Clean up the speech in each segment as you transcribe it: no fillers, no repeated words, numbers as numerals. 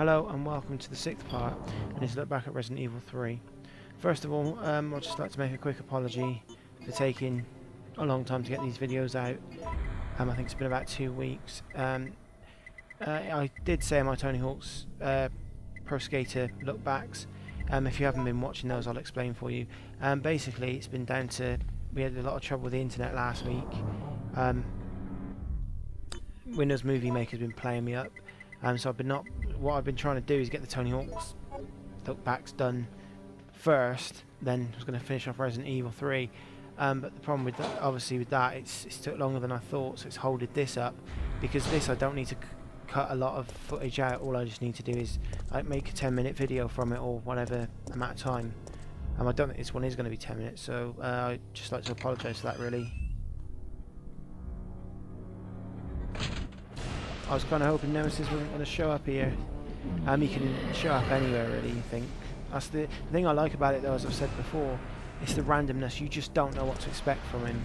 Hello and welcome to the sixth part, and it's a look back at Resident Evil 3. First of all, I'd just like to make a quick apology for taking a long time to get these videos out. I think it's been about 2 weeks. I did say in my Tony Hawk's Pro Skater look backs. If you haven't been watching those, I'll explain for you. Basically, it's been down to we had a lot of trouble with the internet last week. Windows Movie Maker's been playing me up. So what I've been trying to do is get the Tony Hawk's look backs done first, then I was going to finish off Resident Evil 3. But the problem with that, obviously with that, it's took longer than I thought, so it's holded this up. Because this, I don't need to cut a lot of footage out. All I just need to do is make a 10-minute video from it, or whatever amount of time. I don't think this one is going to be 10 minutes, so I'd just like to apologise for that, really. I was kind of hoping Nemesis wasn't going to show up here. He can show up anywhere, really, I think. That's the thing I like about it, though, as I've said before. It's the randomness. You just don't know what to expect from him.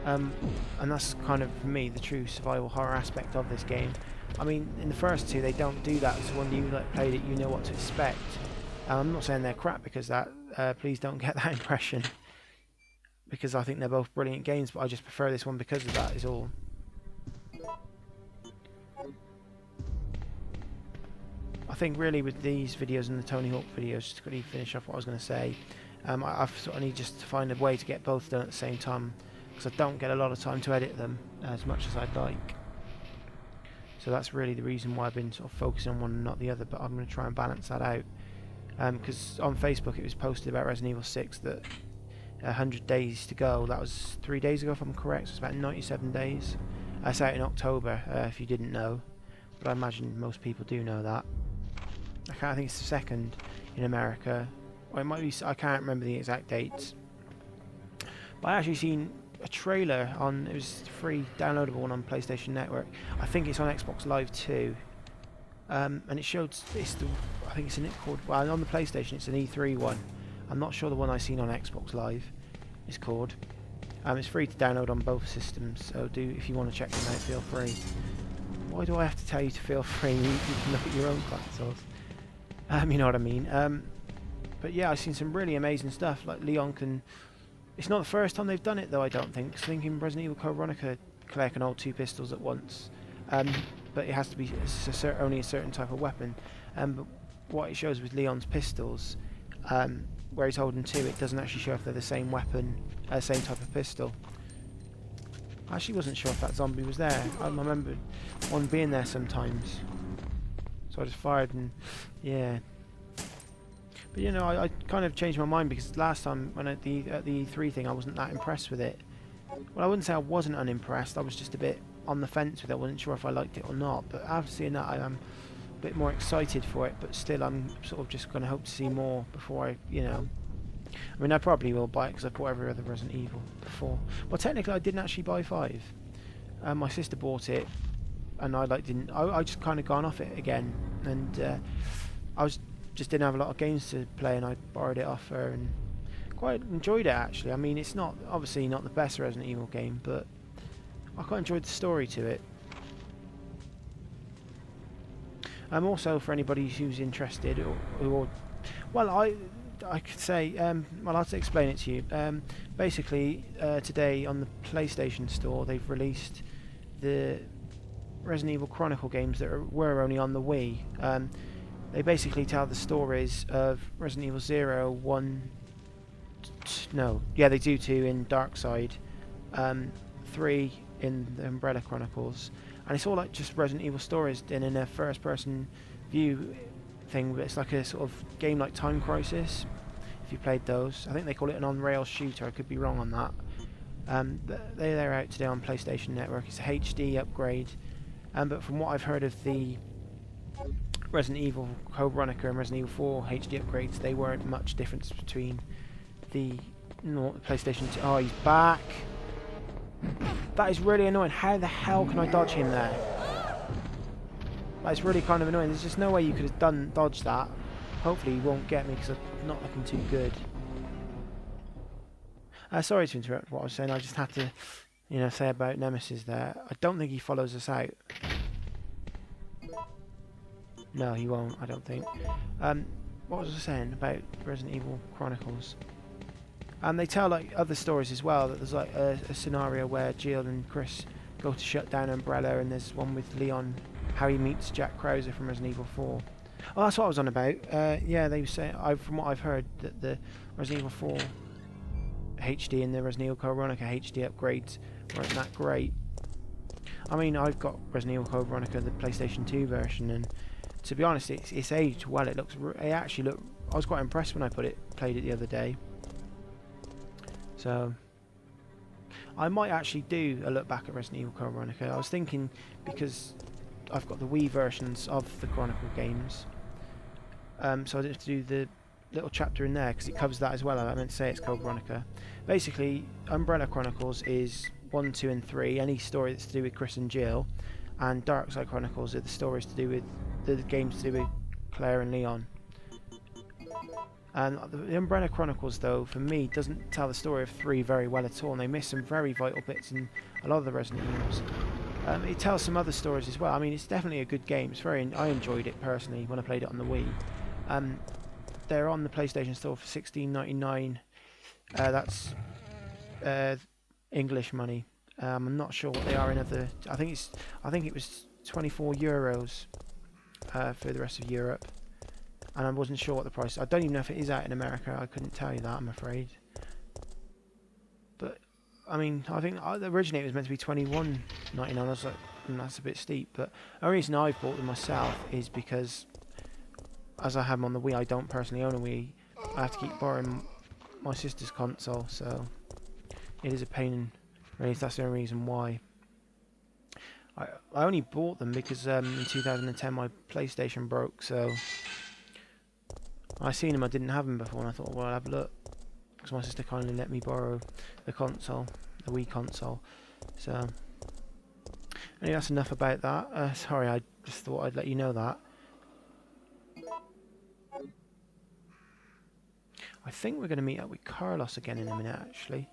And that's kind of, for me, the true survival horror aspect of this game. I mean, in the first two, they don't do that. So when you played it, you know what to expect. I'm not saying they're crap because that. Please don't get that impression. Because I think they're both brilliant games, but I just prefer this one because of that, is all. I think really with these videos and the Tony Hawk videos, just to quickly finish off what I was going to say, I sort of need just to find a way to get both done at the same time, because I don't get a lot of time to edit them as much as I'd like. So that's really the reason why I've been sort of focusing on one and not the other, but I'm going to try and balance that out. Because on Facebook it was posted about Resident Evil 6 that 100 days to go. That was 3 days ago if I'm correct, so it's about 97 days. It's out in October, if you didn't know, but I imagine most people do know that. I think it's the 2nd in America, or it might be, I can't remember the exact dates. But I actually seen a trailer on, it was free downloadable one on PlayStation Network. I think it's on Xbox Live too. And it showed, I think it's called, well, on the PlayStation it's an E3 one. I'm not sure the one I seen on Xbox Live is called. It's free to download on both systems, so if you want to check them out, feel free. Why do I have to tell you to feel free? You can look at your own consoles. You know what I mean. But yeah, I've seen some really amazing stuff. Like Leon can. It's not the first time they've done it, though. I don't think. 'Cause I think in Resident Evil Code Veronica, Claire can hold 2 pistols at once. But it has to be only a certain type of weapon. But what it shows with Leon's pistols, where he's holding 2, it doesn't actually show if they're the same weapon, same type of pistol. I actually wasn't sure if that zombie was there. I remember one being there sometimes. So I just fired and, yeah. But you know, I kind of changed my mind because last time when at the E3 thing I wasn't that impressed with it. Well, I wouldn't say I wasn't unimpressed, I was just a bit on the fence with it. I wasn't sure if I liked it or not. But after seeing that I am a bit more excited for it, but still I'm sort of just going to hope to see more before I, you know. I mean, I probably will buy it because I've bought every other Resident Evil before. Well, technically I didn't actually buy 5. My sister bought it. And I just kind of gone off it again, and I just didn't have a lot of games to play, and I borrowed it off her and quite enjoyed it actually. I mean, it's not obviously not the best Resident Evil game, but I quite enjoyed the story to it. Also for anybody who's interested, or well, I could say, well, I'll have to explain it to you. Basically, today on the PlayStation Store, they've released the Resident Evil Chronicle games that were only on the Wii. They basically tell the stories of Resident Evil 0, 1, no, yeah, they do 2 in Dark Side, 3 in the Umbrella Chronicles, and it's all like just Resident Evil stories in a first-person view thing. But it's like a sort of game like Time Crisis. If you played those, I think they call it an on-rail shooter. I could be wrong on that. But they're out today on PlayStation Network. It's a HD upgrade. But from what I've heard of the Resident Evil Code Veronica and Resident Evil 4 HD upgrades, they weren't much difference between the PlayStation 2. Oh, he's back! That is really annoying. How the hell can I dodge him there? That is really kind of annoying. There's just no way you could have dodged that. Hopefully he won't get me because I'm not looking too good. Sorry to interrupt what I was saying. I just had to, you know, say about Nemesis there. I don't think he follows us out. No, he won't, I don't think. What was I saying about Resident Evil Chronicles? And they tell like other stories as well, that there's like a scenario where Jill and Chris go to shut down Umbrella, and there's one with Leon, how he meets Jack Krauser from Resident Evil 4. Oh, that's what I was on about. Yeah, they were saying, from what I've heard, that the Resident Evil 4 HD and the Resident Evil Code Veronica HD upgrades weren't that great. I mean, I've got Resident Evil Code Veronica, the PlayStation 2 version, and to be honest, it's aged well. It actually looked. I was quite impressed when I played it the other day. So I might actually do a look back at Resident Evil Code Veronica. I was thinking, because I've got the Wii versions of the Chronicle games, so I did have to do the little chapter in there because it covers that as well. I meant to say it's Code Veronica. Basically, Umbrella Chronicles is 1, 2 and 3, any story that's to do with Chris and Jill, and Dark Side Chronicles are the stories to do with the games to do with Claire and Leon. And the Umbrella Chronicles, though, for me, doesn't tell the story of 3 very well at all, and they miss some very vital bits in a lot of the Resident Evils. It tells some other stories as well. I mean, it's definitely a good game. I enjoyed it personally when I played it on the Wii. They're on the PlayStation Store for $16.99. That's English money. I'm not sure what they are in other. I think it was €24 for the rest of Europe, and I wasn't sure what the price. I don't even know if it is out in America. I couldn't tell you that, I'm afraid. But I mean, I think originally it was meant to be $21.99. I was like, that's a bit steep. But the only reason I bought them myself is because, as I have them on the Wii, I don't personally own a Wii. I have to keep borrowing my sister's console, so it is a pain in. Really, that's the only reason why. I only bought them because in 2010 my PlayStation broke, so I seen them. I didn't have them before, and I thought, well, I'll have a look, because my sister kindly let me borrow the console, the Wii console. So anyway, that's enough about that. Sorry, I just thought I'd let you know that. I think we're going to meet up with Carlos again in a minute, actually.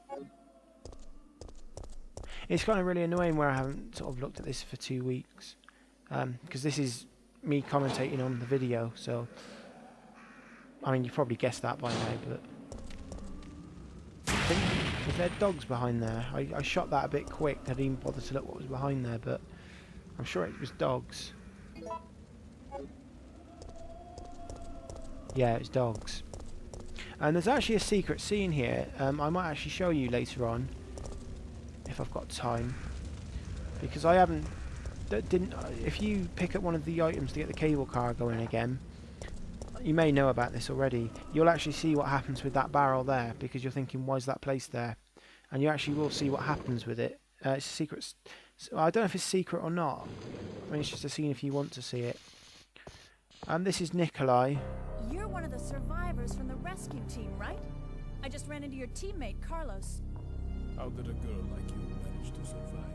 It's kind of really annoying where I haven't sort of looked at this for 2 weeks, because this is me commentating on the video, so I mean, you probably guessed that by now, but I think, was there dogs behind there? I shot that a bit quick. I didn't even bother to look what was behind there, but I'm sure it was dogs. Yeah, it's dogs. And there's actually a secret scene here. I might actually show you later on, if I've got time, because I didn't. If you pick up one of the items to get the cable car going again, you may know about this already. You'll actually see what happens with that barrel there, because you're thinking, why is that placed there? And you actually will see what happens with it. It's a secret. I don't know if it's secret or not. I mean, it's just a scene if you want to see it. And this is Nikolai. You're one of the survivors from the rescue team, right? I just ran into your teammate, Carlos. How did a girl like you manage to survive?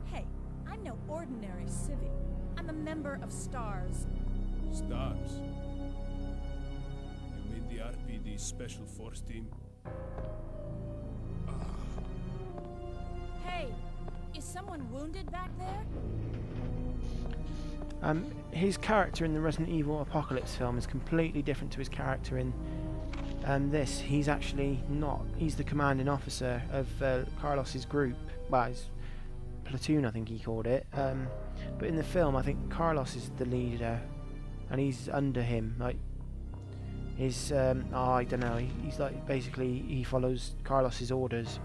Hey, I'm no ordinary civvy. I'm a member of STARS. Stars? You mean the RPD Special Force Team? Hey, is someone wounded back there? His character in the Resident Evil Apocalypse film is completely different to his character in this. He's actually not. He's the commanding officer of Carlos's group. Well, his platoon, I think he called it. But in the film, I think Carlos is the leader, and he's under him. Like, his I don't know. He's like, basically he follows Carlos's orders,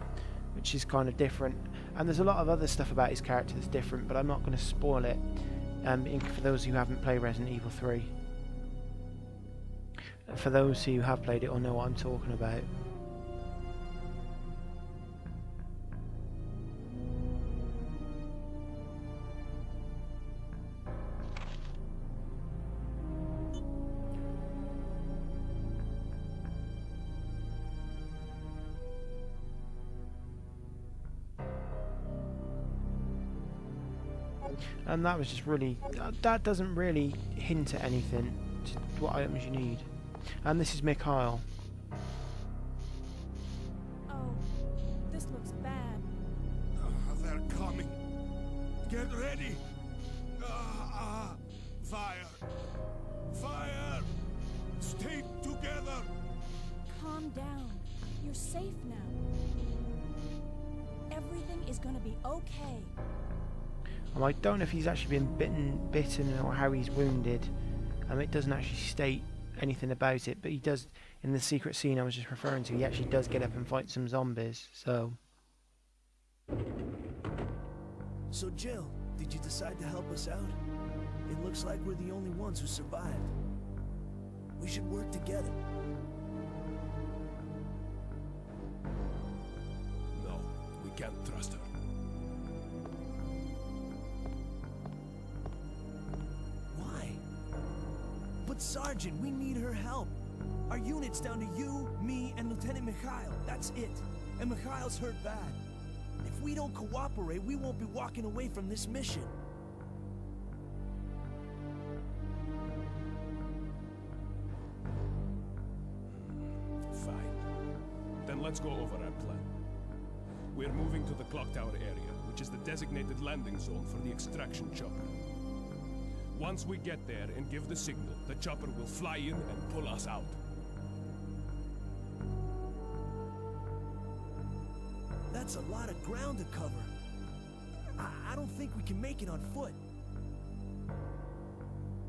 which is kind of different. And there's a lot of other stuff about his character that's different, but I'm not going to spoil it. For those who haven't played Resident Evil 3. For those who have played it or know what I'm talking about. And that was just really, that doesn't really hint at anything, to what items you need. And this is Mikhail. Oh, this looks bad. They're coming. Get ready. down. You're safe now. Everything is gonna be okay. I don't know if he's actually been bitten or how he's wounded. It doesn't actually state anything about it, but he does, in the secret scene I was just referring to, he actually does get up and fight some zombies, so... So Jill, did you decide to help us out? It looks like we're the only ones who survived. We should work together. No, we can't trust her. Why? But Sergeant, we need her help. Our unit's down to you, me, and Lieutenant Mikhail. That's it. And Mikhail's hurt bad. If we don't cooperate, we won't be walking away from this mission. Fine. Then let's go over our plan. We're moving to the clock tower area, which is the designated landing zone for the extraction chopper. Once we get there and give the signal, the chopper will fly in and pull us out. That's a lot of ground to cover. I don't think we can make it on foot.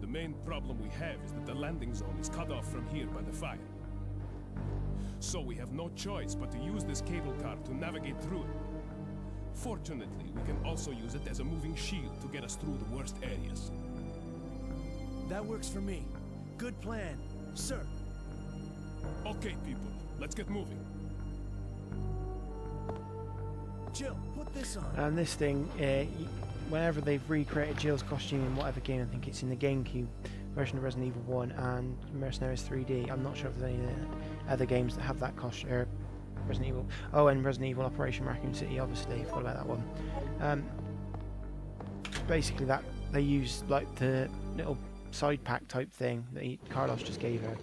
The main problem we have is that the landing zone is cut off from here by the fire. So we have no choice but to use this cable car to navigate through it. Fortunately, we can also use it as a moving shield to get us through the worst areas. That works for me. Good plan, sir. Okay, people, let's get moving. Jill, put this on. And this thing, whenever they've recreated Jill's costume in whatever game, I think it's in the GameCube version of Resident Evil 1 and Mercenaries 3D. I'm not sure if there's any other games that have that costume. Resident Evil. Oh, and Resident Evil Operation Raccoon City, obviously. I forgot about that one. Basically, that they use like the little side pack type thing that Carlos just gave her.